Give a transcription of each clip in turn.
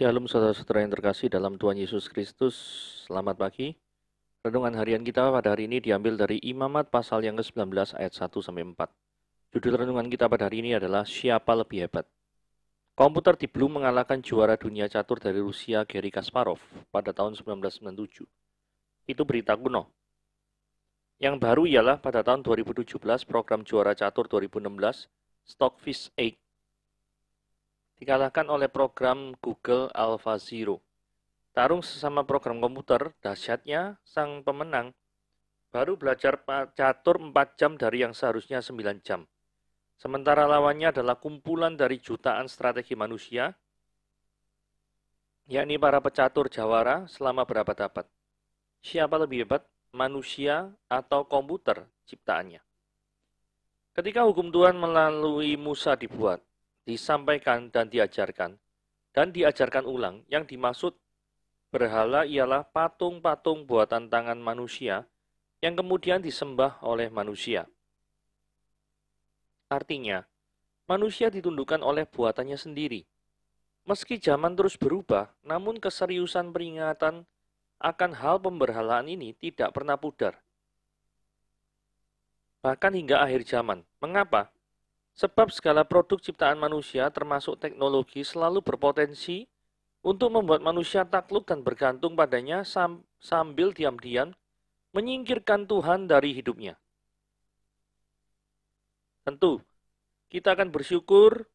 Shalom saudara-saudara yang terkasih dalam Tuhan Yesus Kristus. Selamat pagi. Renungan harian kita pada hari ini diambil dari Imamat pasal yang ke-19 ayat 1-4. Judul renungan kita pada hari ini adalah Siapa Lebih Hebat. Komputer Deep Blue mengalahkan juara dunia catur dari Rusia Garry Kasparov pada tahun 1997. Itu berita kuno. Yang baru ialah pada tahun 2017 program juara catur 2016 Stockfish 8 dikalahkan oleh program Google AlphaZero. Tarung sesama program komputer, dahsyatnya sang pemenang baru belajar catur 4 jam dari yang seharusnya 9 jam. Sementara lawannya adalah kumpulan dari jutaan strategi manusia, yakni para pecatur jawara selama berabad-abad. Siapa lebih hebat, manusia atau komputer ciptaannya? Ketika hukum Tuhan melalui Musa dibuat, disampaikan dan diajarkan ulang, yang dimaksud berhala ialah patung-patung buatan tangan manusia yang kemudian disembah oleh manusia. Artinya, manusia ditundukkan oleh buatannya sendiri. Meski zaman terus berubah, namun keseriusan peringatan akan hal pemberhalaan ini tidak pernah pudar. Bahkan hingga akhir zaman. Mengapa? Sebab segala produk ciptaan manusia termasuk teknologi selalu berpotensi untuk membuat manusia takluk dan bergantung padanya sambil diam-diam menyingkirkan Tuhan dari hidupnya. Tentu, kita akan bersyukur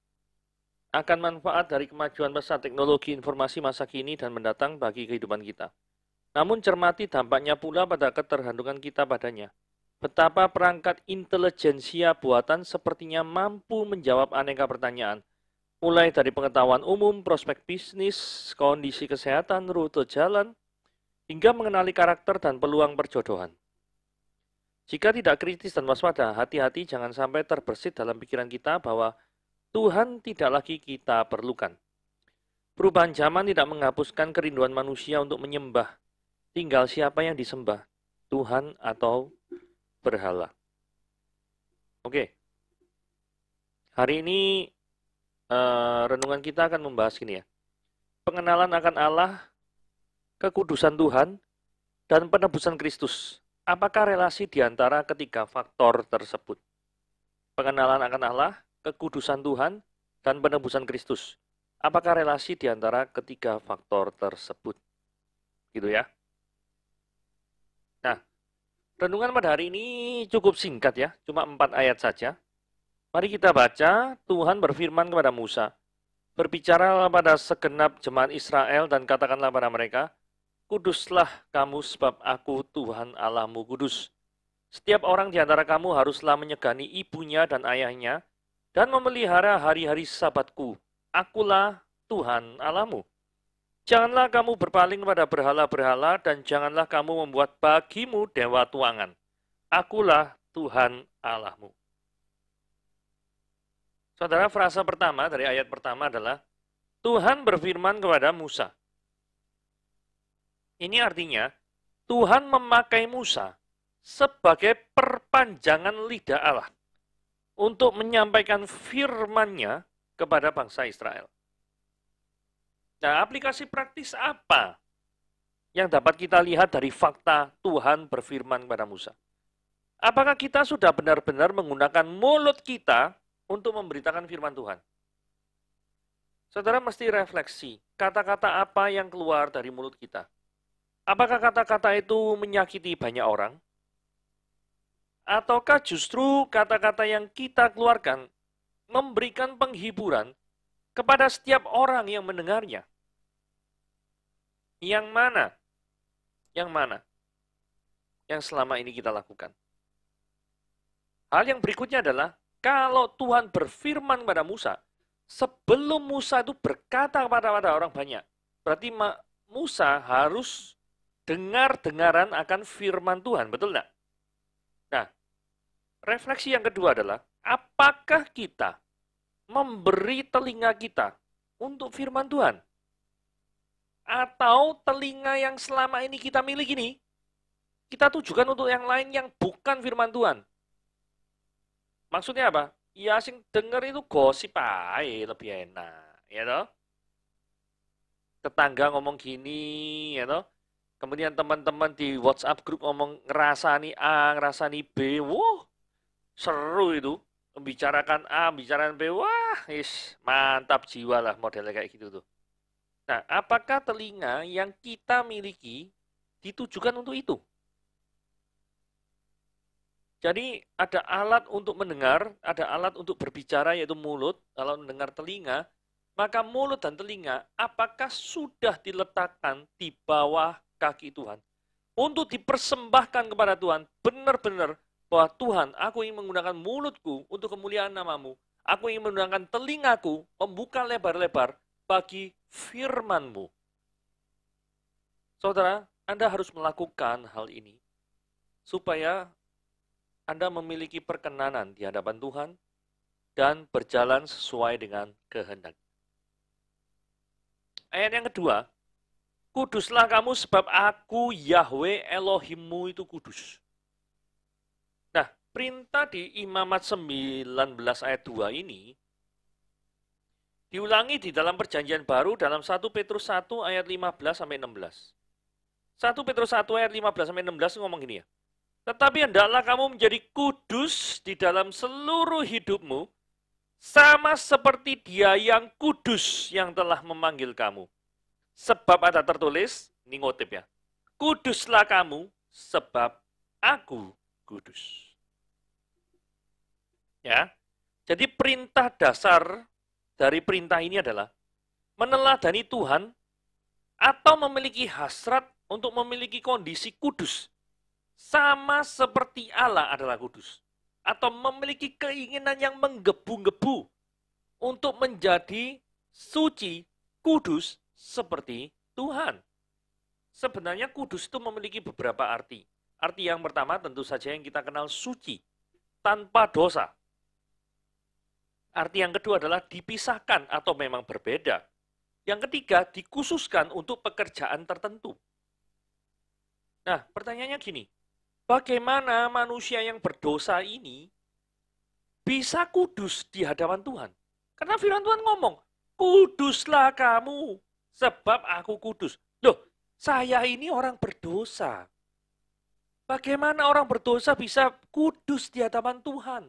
akan manfaat dari kemajuan pesat teknologi informasi masa kini dan mendatang bagi kehidupan kita. Namun cermati dampaknya pula pada ketergantungan kita padanya. Betapa perangkat intelijensia buatan sepertinya mampu menjawab aneka pertanyaan, mulai dari pengetahuan umum, prospek bisnis, kondisi kesehatan, rute jalan, hingga mengenali karakter dan peluang perjodohan. Jika tidak kritis dan waspada, hati-hati jangan sampai terbersit dalam pikiran kita bahwa Tuhan tidak lagi kita perlukan. Perubahan zaman tidak menghapuskan kerinduan manusia untuk menyembah. Tinggal siapa yang disembah, Tuhan atau berhala. Oke, hari ini renungan kita akan membahas gini ya. Pengenalan akan Allah, kekudusan Tuhan, dan penebusan Kristus. Apakah relasi di antara ketiga faktor tersebut? Pengenalan akan Allah, kekudusan Tuhan, dan penebusan Kristus. Apakah relasi di antara ketiga faktor tersebut? Gitu ya. Nah, renungan pada hari ini cukup singkat ya, cuma 4 ayat saja. Mari kita baca. Tuhan berfirman kepada Musa, "Berbicaralah pada segenap jemaat Israel dan katakanlah pada mereka, Kuduslah kamu sebab aku Tuhan Allahmu kudus. Setiap orang di antara kamu haruslah menyegani ibunya dan ayahnya dan memelihara hari-hari sabatku. Akulah Tuhan Allahmu. Janganlah kamu berpaling pada berhala-berhala dan janganlah kamu membuat bagimu dewa tuangan. Akulah Tuhan Allahmu." Saudara, frasa pertama dari ayat pertama adalah Tuhan berfirman kepada Musa. Ini artinya Tuhan memakai Musa sebagai perpanjangan lidah Allah untuk menyampaikan firman-Nya kepada bangsa Israel. Nah, aplikasi praktis apa yang dapat kita lihat dari fakta Tuhan berfirman kepada Musa? Apakah kita sudah benar-benar menggunakan mulut kita untuk memberitakan firman Tuhan? Saudara mesti refleksi, kata-kata apa yang keluar dari mulut kita? Apakah kata-kata itu menyakiti banyak orang? Ataukah justru kata-kata yang kita keluarkan memberikan penghiburan kepada setiap orang yang mendengarnya? Yang mana? Yang mana? Yang selama ini kita lakukan. Hal yang berikutnya adalah, kalau Tuhan berfirman kepada Musa, sebelum Musa itu berkata kepada orang banyak, berarti Musa harus dengar-dengaran akan firman Tuhan, betul tidak? Nah, refleksi yang kedua adalah, apakah kita memberi telinga kita untuk firman Tuhan? Atau telinga yang selama ini kita miliki ini, kita tujukan untuk yang lain yang bukan firman Tuhan? Maksudnya apa? Ya, sing denger itu gosip aja lebih enak, ya toh? Tetangga ngomong gini, ya toh. Kemudian teman-teman di WhatsApp grup ngomong ngerasani A, ngerasani B. Wah, seru itu. Membicarakan A, membicarakan B. Wah, mantap jiwa lah modelnya kayak gitu tuh. Nah, apakah telinga yang kita miliki ditujukan untuk itu? Jadi ada alat untuk mendengar, ada alat untuk berbicara yaitu mulut. Kalau mendengar telinga, maka mulut dan telinga apakah sudah diletakkan di bawah kaki Tuhan? Untuk dipersembahkan kepada Tuhan, benar-benar bahwa Tuhan, aku ingin menggunakan mulutku untuk kemuliaan namamu. Aku ingin menggunakan telingaku, membuka lebar-lebar bagi firman-Mu. Saudara, Anda harus melakukan hal ini supaya Anda memiliki perkenanan di hadapan Tuhan dan berjalan sesuai dengan kehendak. Ayat yang kedua, kuduslah kamu sebab aku Yahweh Elohimmu itu kudus. Nah, perintah di Imamat 19 ayat 2 ini diulangi di dalam perjanjian baru dalam 1 Petrus 1 ayat 15 sampai 16. 1 Petrus 1 ayat 15 sampai 16 ngomong gini ya. Tetapi hendaklah kamu menjadi kudus di dalam seluruh hidupmu, sama seperti Dia yang kudus yang telah memanggil kamu. Sebab ada tertulis, ini ngutip ya, kuduslah kamu sebab aku kudus. Ya, jadi perintah dasar dari perintah ini adalah meneladani Tuhan atau memiliki hasrat untuk memiliki kondisi kudus. Sama seperti Allah adalah kudus. Atau memiliki keinginan yang menggebu-gebu untuk menjadi suci, kudus seperti Tuhan. Sebenarnya kudus itu memiliki beberapa arti. Arti yang pertama tentu saja yang kita kenal suci, tanpa dosa. Arti yang kedua adalah dipisahkan atau memang berbeda. Yang ketiga, dikhususkan untuk pekerjaan tertentu. Nah, pertanyaannya gini, bagaimana manusia yang berdosa ini bisa kudus di hadapan Tuhan? Karena firman Tuhan ngomong, kuduslah kamu, sebab aku kudus. Loh, saya ini orang berdosa. Bagaimana orang berdosa bisa kudus di hadapan Tuhan?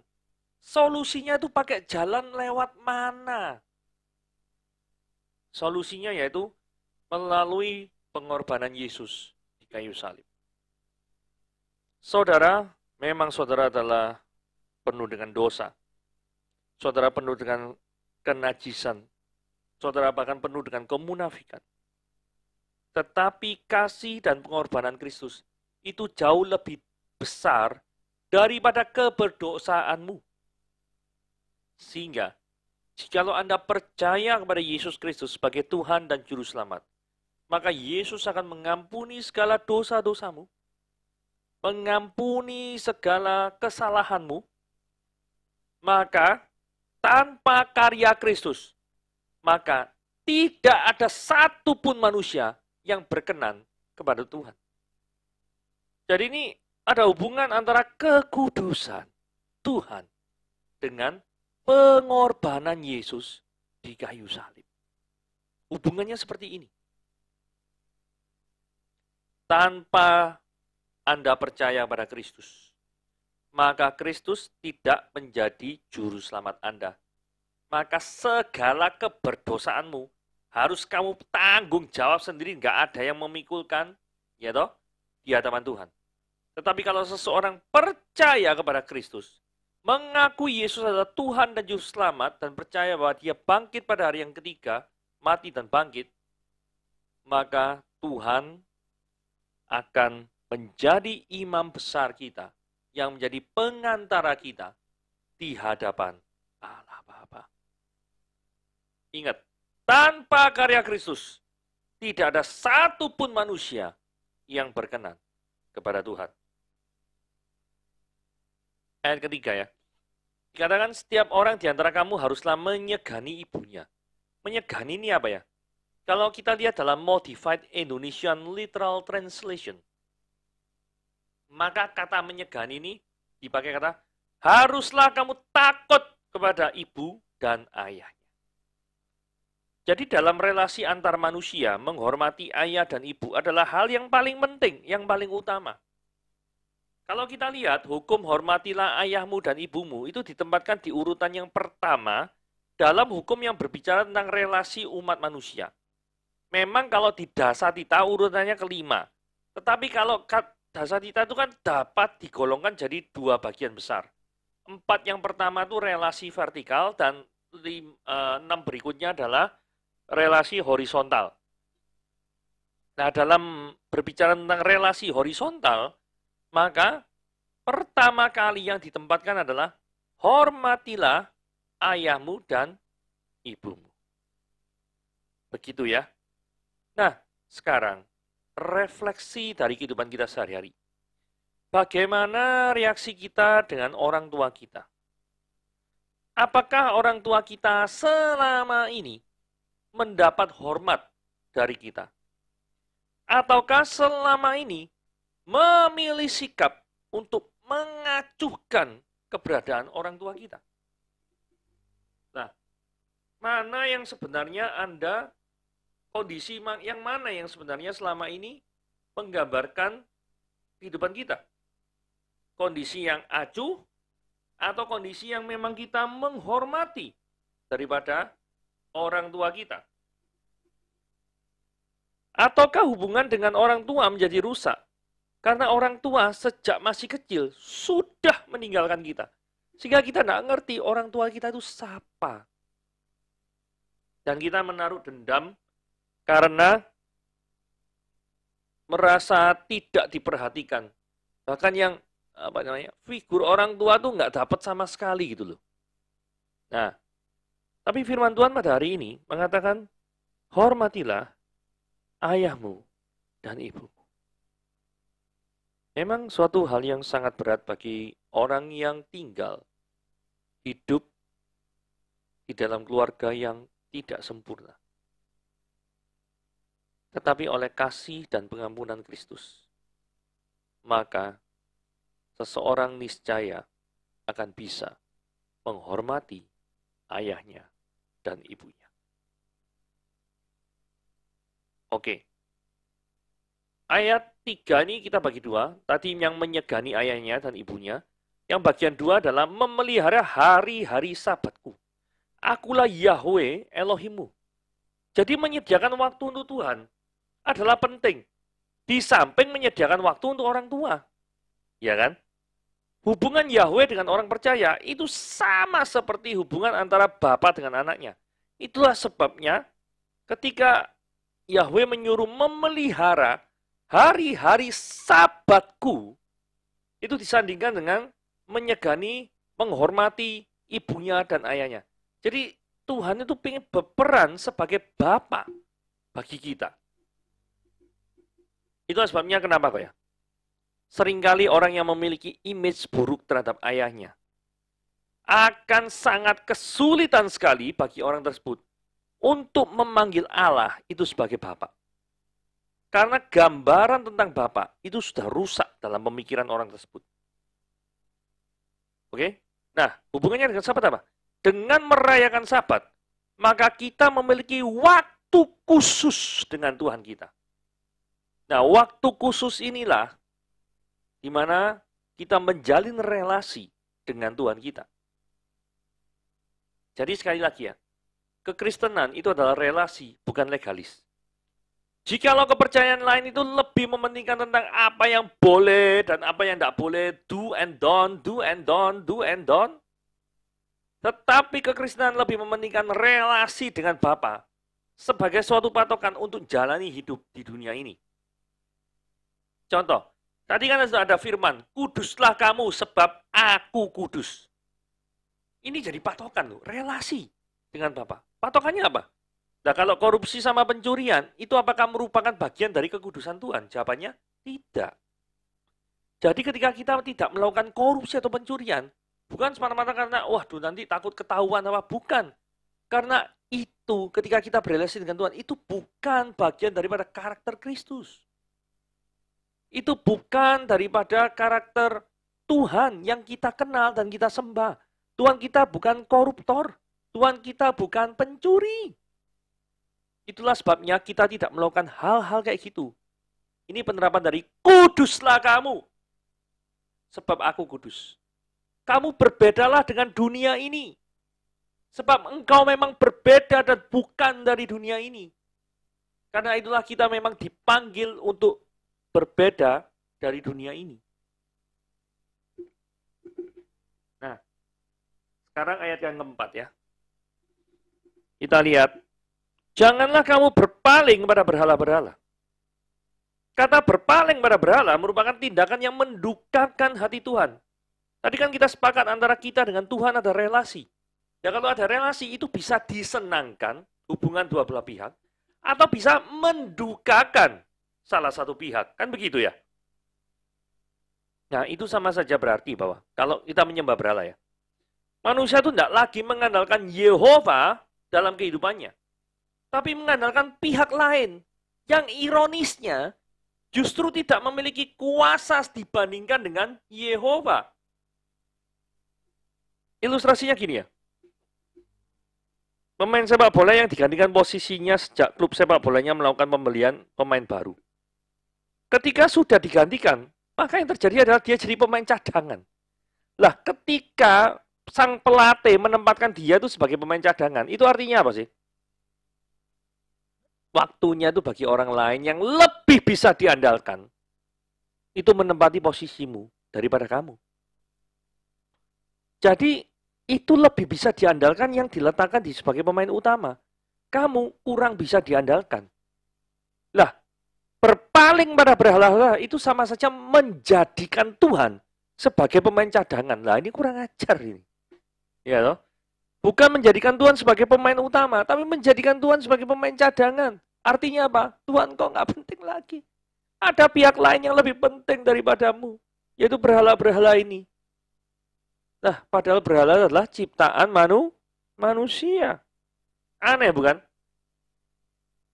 Solusinya itu pakai jalan lewat mana? Solusinya yaitu melalui pengorbanan Yesus di kayu salib. Saudara, memang saudara adalah penuh dengan dosa. Saudara penuh dengan kenajisan. Saudara bahkan penuh dengan kemunafikan. Tetapi kasih dan pengorbanan Kristus itu jauh lebih besar daripada keberdosaanmu. Sehingga, jikalau Anda percaya kepada Yesus Kristus sebagai Tuhan dan Juru Selamat, maka Yesus akan mengampuni segala dosa-dosamu, mengampuni segala kesalahanmu, maka tanpa karya Kristus, maka tidak ada satupun manusia yang berkenan kepada Tuhan. Jadi ini ada hubungan antara kekudusan Tuhan dengan pengorbanan Yesus di kayu salib. Hubungannya seperti ini. Tanpa Anda percaya pada Kristus, maka Kristus tidak menjadi juru selamat Anda. Maka segala keberdosaanmu harus kamu tanggung jawab sendiri, nggak ada yang memikulkan, ya toh, di hadapan Tuhan. Tetapi kalau seseorang percaya kepada Kristus, mengaku Yesus adalah Tuhan dan Juru Selamat, dan percaya bahwa Dia bangkit pada hari yang ketiga, mati dan bangkit, maka Tuhan akan menjadi imam besar kita, yang menjadi pengantara kita di hadapan Allah Bapa. Ingat, tanpa karya Kristus, tidak ada satupun manusia yang berkenan kepada Tuhan. Ayat ketiga ya. Dikatakan setiap orang di antara kamu haruslah menyegani ibunya. Menyegani ini apa ya? Kalau kita lihat dalam Modified Indonesian Literal Translation, maka kata menyegani ini dipakai kata, haruslah kamu takut kepada ibu dan ayahnya. Jadi dalam relasi antar manusia, menghormati ayah dan ibu adalah hal yang paling penting, yang paling utama. Kalau kita lihat, hukum hormatilah ayahmu dan ibumu itu ditempatkan di urutan yang pertama dalam hukum yang berbicara tentang relasi umat manusia. Memang kalau di Dasatita urutannya kelima. Tetapi kalau Dasatita itu kan dapat digolongkan jadi dua bagian besar. 4 yang pertama itu relasi vertikal dan 6 berikutnya adalah relasi horizontal. Nah, dalam berbicara tentang relasi horizontal, maka pertama kali yang ditempatkan adalah hormatilah ayahmu dan ibumu. Begitu ya. Nah, sekarang refleksi dari kehidupan kita sehari-hari. Bagaimana reaksi kita dengan orang tua kita? Apakah orang tua kita selama ini mendapat hormat dari kita? Ataukah selama ini memilih sikap untuk mengacuhkan keberadaan orang tua kita? Nah, mana yang sebenarnya Anda, kondisi yang mana yang sebenarnya selama ini menggambarkan kehidupan kita? Kondisi yang acuh atau kondisi yang memang kita menghormati daripada orang tua kita? Ataukah hubungan dengan orang tua menjadi rusak? Karena orang tua sejak masih kecil sudah meninggalkan kita. Sehingga kita tidak ngerti orang tua kita itu siapa. Dan kita menaruh dendam karena merasa tidak diperhatikan. Bahkan yang figur orang tua tuh nggak dapat sama sekali gitu loh. Nah, tapi firman Tuhan pada hari ini mengatakan, hormatilah ayahmu dan ibumu. Memang suatu hal yang sangat berat bagi orang yang tinggal hidup di dalam keluarga yang tidak sempurna. Tetapi oleh kasih dan pengampunan Kristus, maka seseorang niscaya akan bisa menghormati ayahnya dan ibunya. Oke. Ayat 3 ini kita bagi dua. Tadi yang menyegani ayahnya dan ibunya. Yang bagian 2 adalah memelihara hari-hari sabatku. Akulah Yahweh Elohimmu. Jadi menyediakan waktu untuk Tuhan adalah penting. Di samping menyediakan waktu untuk orang tua. Ya kan? Hubungan Yahweh dengan orang percaya itu sama seperti hubungan antara bapak dengan anaknya. Itulah sebabnya ketika Yahweh menyuruh memelihara hari-hari sabatku, itu disandingkan dengan menyegani, menghormati ibunya dan ayahnya. Jadi Tuhan itu ingin berperan sebagai bapak bagi kita. Itu sebabnya kenapa Pak ya? Seringkali orang yang memiliki image buruk terhadap ayahnya akan sangat kesulitan sekali bagi orang tersebut untuk memanggil Allah itu sebagai Bapak. Karena gambaran tentang Bapak itu sudah rusak dalam pemikiran orang tersebut. Oke? Nah, hubungannya dengan Sabat apa? Dengan merayakan Sabat, maka kita memiliki waktu khusus dengan Tuhan kita. Nah, waktu khusus inilah di mana kita menjalin relasi dengan Tuhan kita. Jadi sekali lagi ya, kekristenan itu adalah relasi, bukan legalis. Jikalau kepercayaan lain itu lebih mementingkan tentang apa yang boleh dan apa yang tidak boleh, do and don't, do and don't, do and don't. Tetapi kekristenan lebih mementingkan relasi dengan Bapa sebagai suatu patokan untuk jalani hidup di dunia ini. Contoh, tadi kan sudah ada firman, kuduslah kamu sebab aku kudus. Ini jadi patokan loh, relasi dengan Bapa. Patokannya apa? Nah kalau korupsi sama pencurian, itu apakah merupakan bagian dari kekudusan Tuhan? Jawabannya, tidak. Jadi ketika kita tidak melakukan korupsi atau pencurian, bukan semata-mata karena, waduh nanti takut ketahuan apa, bukan. Karena itu ketika kita berrelasi dengan Tuhan, itu bukan bagian daripada karakter Kristus. Itu bukan daripada karakter Tuhan yang kita kenal dan kita sembah. Tuhan kita bukan koruptor. Tuhan kita bukan pencuri. Itulah sebabnya kita tidak melakukan hal-hal kayak gitu. Ini penerapan dari kuduslah kamu, sebab aku kudus. Kamu berbedalah dengan dunia ini, sebab engkau memang berbeda dan bukan dari dunia ini. Karena itulah kita memang dipanggil untuk berbeda dari dunia ini. Nah, sekarang ayat yang keempat ya. Kita lihat, janganlah kamu berpaling pada berhala-berhala. Kata berpaling pada berhala merupakan tindakan yang mendukakan hati Tuhan. Tadi kan kita sepakat antara kita dengan Tuhan ada relasi. Ya kalau ada relasi itu bisa disenangkan hubungan dua belah pihak atau bisa mendukakan salah satu pihak. Kan begitu ya? Nah itu sama saja berarti bahwa kalau kita menyembah berhala ya. Manusia itu tidak lagi mengandalkan Yehova dalam kehidupannya. Tapi mengandalkan pihak lain. Yang ironisnya justru tidak memiliki kuasa dibandingkan dengan Yehova. Ilustrasinya gini ya. Pemain sepak bola yang digantikan posisinya sejak klub sepak bolanya melakukan pembelian pemain baru. Ketika sudah digantikan, maka yang terjadi adalah dia jadi pemain cadangan. Lah, ketika sang pelatih menempatkan dia itu sebagai pemain cadangan, itu artinya apa sih? Waktunya itu bagi orang lain yang lebih bisa diandalkan, itu menempati posisimu daripada kamu. Jadi, itu lebih bisa diandalkan yang diletakkan di sebagai pemain utama. Kamu kurang bisa diandalkan. Lah, berpaling pada berhala itu sama saja menjadikan Tuhan sebagai pemain cadangan. Lah, ini kurang ajar ini. Ya toh? Bukan menjadikan Tuhan sebagai pemain utama, tapi menjadikan Tuhan sebagai pemain cadangan. Artinya apa? Tuhan kok nggak penting lagi. Ada pihak lain yang lebih penting daripadamu, yaitu berhala-berhala ini. Nah, padahal berhala adalah ciptaan manusia. Aneh bukan?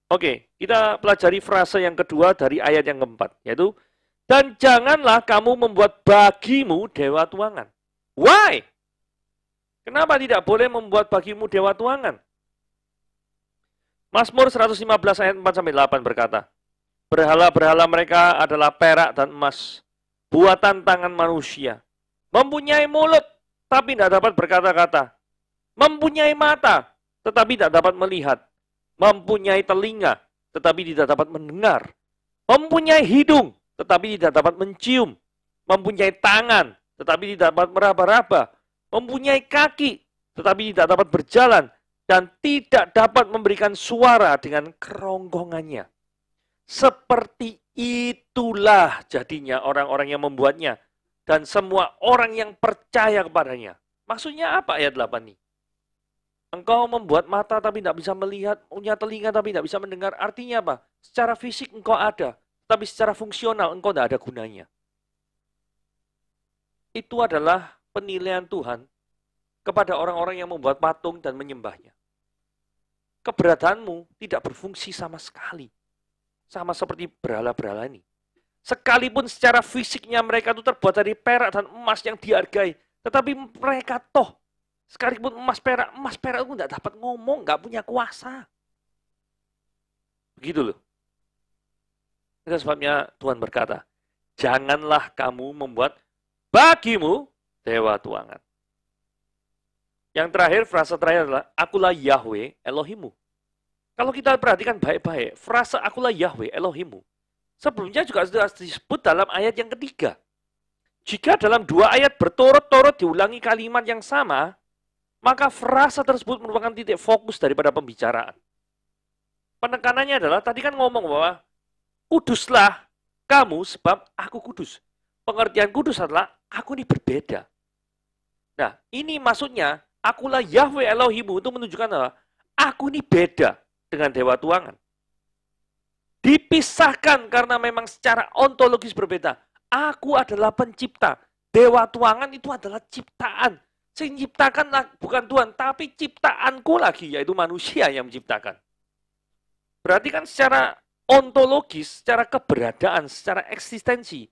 Oke, kita pelajari frase yang kedua dari ayat yang keempat, yaitu, dan janganlah kamu membuat bagimu dewa tuangan. Why? Kenapa tidak boleh membuat bagimu dewa tuangan? Mazmur 115 ayat 4-8 berkata, berhala-berhala mereka adalah perak dan emas, buatan tangan manusia. Mempunyai mulut, tapi tidak dapat berkata-kata. Mempunyai mata, tetapi tidak dapat melihat. Mempunyai telinga, tetapi tidak dapat mendengar. Mempunyai hidung, tetapi tidak dapat mencium. Mempunyai tangan, tetapi tidak dapat meraba-raba. Mempunyai kaki, tetapi tidak dapat berjalan, dan tidak dapat memberikan suara dengan kerongkongannya. Seperti itulah jadinya orang-orang yang membuatnya, dan semua orang yang percaya kepadanya. Maksudnya apa ayat 8 ini? Engkau membuat mata tapi tidak bisa melihat, punya telinga tapi tidak bisa mendengar. Artinya apa? Secara fisik engkau ada, tapi secara fungsional engkau tidak ada gunanya. Itu adalah penilaian Tuhan kepada orang-orang yang membuat patung dan menyembahnya. Keberadaanmu tidak berfungsi sama sekali. Sama seperti berhala-berhala ini. Sekalipun secara fisiknya mereka itu terbuat dari perak dan emas yang dihargai. Tetapi mereka toh, sekalipun emas perak itu tidak dapat ngomong, nggak punya kuasa. Begitu loh. Itu sebabnya Tuhan berkata, janganlah kamu membuat bagimu dewa tuangan. Yang terakhir, frasa terakhir adalah, akulah Yahweh Elohimu. Kalau kita perhatikan baik-baik, frasa akulah Yahweh Elohimu, sebelumnya juga sudah disebut dalam ayat yang ketiga. Jika dalam dua ayat berturut-turut diulangi kalimat yang sama, maka frasa tersebut merupakan titik fokus daripada pembicaraan. Penekanannya adalah, tadi kan ngomong bahwa, kuduslah kamu sebab aku kudus. Pengertian kudus adalah, aku ini berbeda. Nah, ini maksudnya, akulah Yahweh Elohimu itu menunjukkan bahwa aku ini beda dengan dewa tuangan. Dipisahkan karena memang secara ontologis berbeda. Aku adalah pencipta. Dewa tuangan itu adalah ciptaan. Yang menciptakan bukan Tuhan, tapi ciptaanku lagi, yaitu manusia yang menciptakan. Berarti kan secara ontologis, secara keberadaan, secara eksistensi,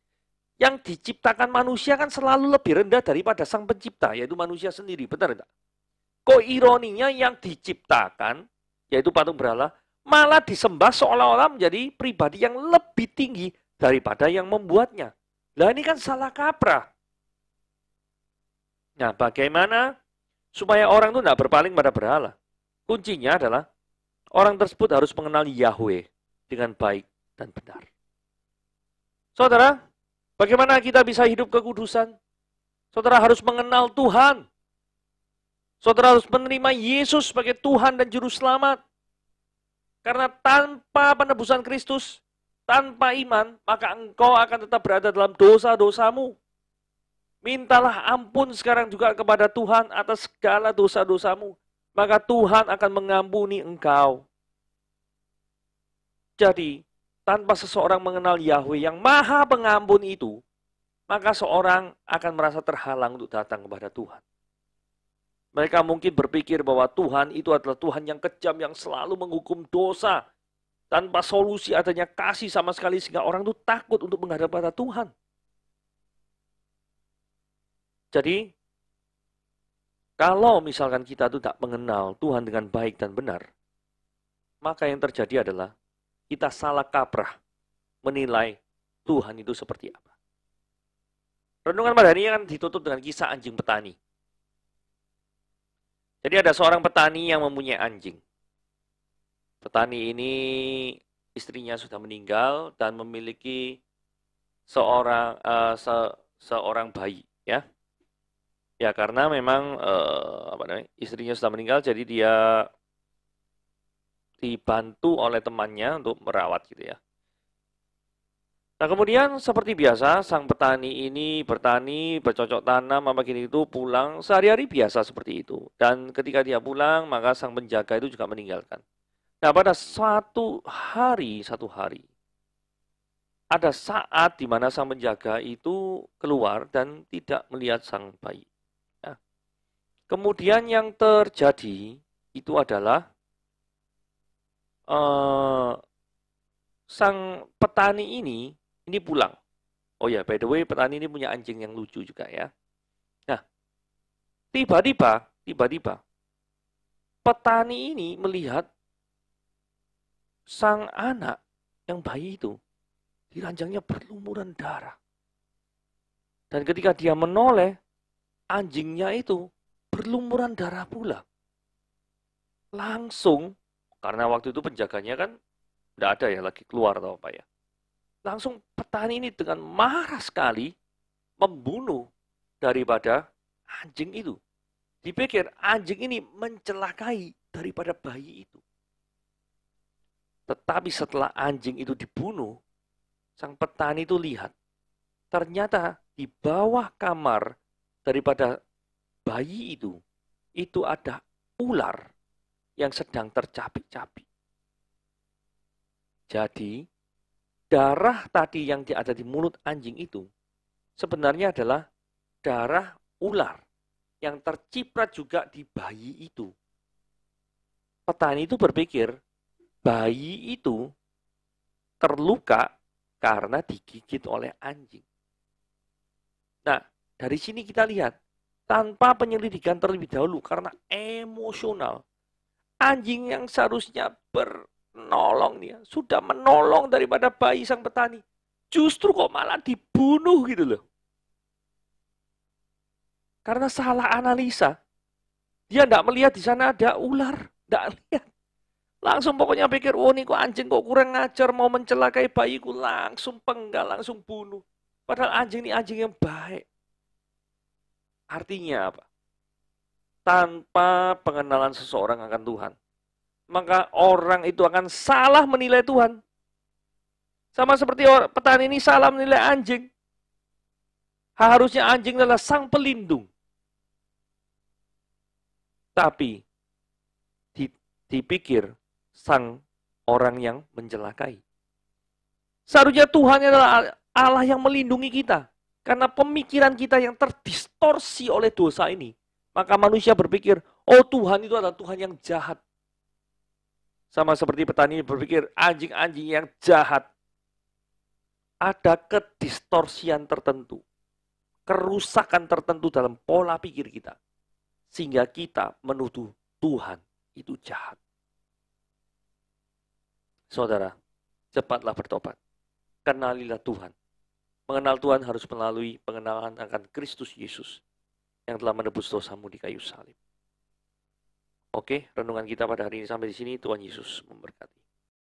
yang diciptakan manusia kan selalu lebih rendah daripada sang pencipta, yaitu manusia sendiri. Benar tidak? Kok ironinya yang diciptakan, yaitu patung berhala, malah disembah seolah-olah menjadi pribadi yang lebih tinggi daripada yang membuatnya. Lah ini kan salah kaprah. Nah, bagaimana supaya orang itu tidak berpaling pada berhala? Kuncinya adalah orang tersebut harus mengenal Yahweh dengan baik dan benar. Saudara, bagaimana kita bisa hidup kekudusan? Saudara harus mengenal Tuhan. Saudara harus menerima Yesus sebagai Tuhan dan Juru Selamat. Karena tanpa penebusan Kristus, tanpa iman, maka engkau akan tetap berada dalam dosa-dosamu. Mintalah ampun sekarang juga kepada Tuhan atas segala dosa-dosamu. Maka Tuhan akan mengampuni engkau. Jadi, tanpa seseorang mengenal Yahweh yang maha pengampun itu, maka seorang akan merasa terhalang untuk datang kepada Tuhan. Mereka mungkin berpikir bahwa Tuhan itu adalah Tuhan yang kejam, yang selalu menghukum dosa, tanpa solusi adanya kasih sama sekali, sehingga orang itu takut untuk menghadap pada Tuhan. Jadi, kalau misalkan kita itu tak mengenal Tuhan dengan baik dan benar, maka yang terjadi adalah kita salah kaprah menilai Tuhan itu seperti apa. Renungan pada hari ini kan ditutup dengan kisah anjing petani. Jadi ada seorang petani yang mempunyai anjing. Petani ini istrinya sudah meninggal dan memiliki seorang bayi, ya. Ya karena memang istrinya sudah meninggal, jadi dia dibantu oleh temannya untuk merawat gitu ya. Nah kemudian seperti biasa sang petani ini bertani, bercocok tanam, apa gini itu pulang sehari-hari biasa seperti itu. Dan ketika dia pulang maka sang penjaga itu juga meninggalkan. Nah pada satu hari ada saat di mana sang penjaga itu keluar dan tidak melihat sang bayi. Nah, kemudian yang terjadi itu adalah sang petani ini pulang. Oh ya, by the way, petani ini punya anjing yang lucu juga ya. Nah, tiba-tiba petani ini melihat sang anak yang bayi itu di ranjangnya berlumuran darah. Dan ketika dia menoleh, anjingnya itu berlumuran darah pula. Langsung, karena waktu itu penjaganya kan tidak ada ya, lagi keluar atau apa ya. Langsung petani ini dengan marah sekali membunuh daripada anjing itu. Dipikir anjing ini mencelakai daripada bayi itu. Tetapi setelah anjing itu dibunuh, sang petani itu lihat, ternyata di bawah kamar daripada bayi itu ada ular yang sedang tercapik-capik. Jadi, darah tadi yang ada di mulut anjing itu sebenarnya adalah darah ular yang terciprat juga di bayi itu. Petani itu berpikir bayi itu terluka karena digigit oleh anjing. Nah, dari sini kita lihat tanpa penyelidikan terlebih dahulu karena emosional. Anjing yang seharusnya menolong dia, sudah menolong daripada bayi sang petani. Justru kok malah dibunuh gitu loh. Karena salah analisa. Dia tidak melihat di sana ada ular. Tidak lihat. Langsung pokoknya pikir, oh ini kok anjing kok kurang ngajar, mau mencelakai bayiku. Langsung penggal, langsung bunuh. Padahal anjing ini anjing yang baik. Artinya apa? Tanpa pengenalan seseorang akan Tuhan, maka orang itu akan salah menilai Tuhan. Sama seperti petani ini salah menilai anjing. Harusnya anjing adalah sang pelindung. Tapi dipikir sang orang yang mencelakai. Seharusnya Tuhan adalah Allah yang melindungi kita. Karena pemikiran kita yang terdistorsi oleh dosa ini. Maka manusia berpikir, oh Tuhan itu adalah Tuhan yang jahat. Sama seperti petani berpikir, anjing-anjing yang jahat. Ada kedistorsian tertentu. Kerusakan tertentu dalam pola pikir kita. Sehingga kita menuduh Tuhan itu jahat. Saudara, cepatlah bertobat. Kenalilah Tuhan. Mengenal Tuhan harus melalui pengenalan akan Kristus Yesus yang telah menebus dosamu di kayu salib. Oke, renungan kita pada hari ini sampai di sini. Tuhan Yesus memberkati.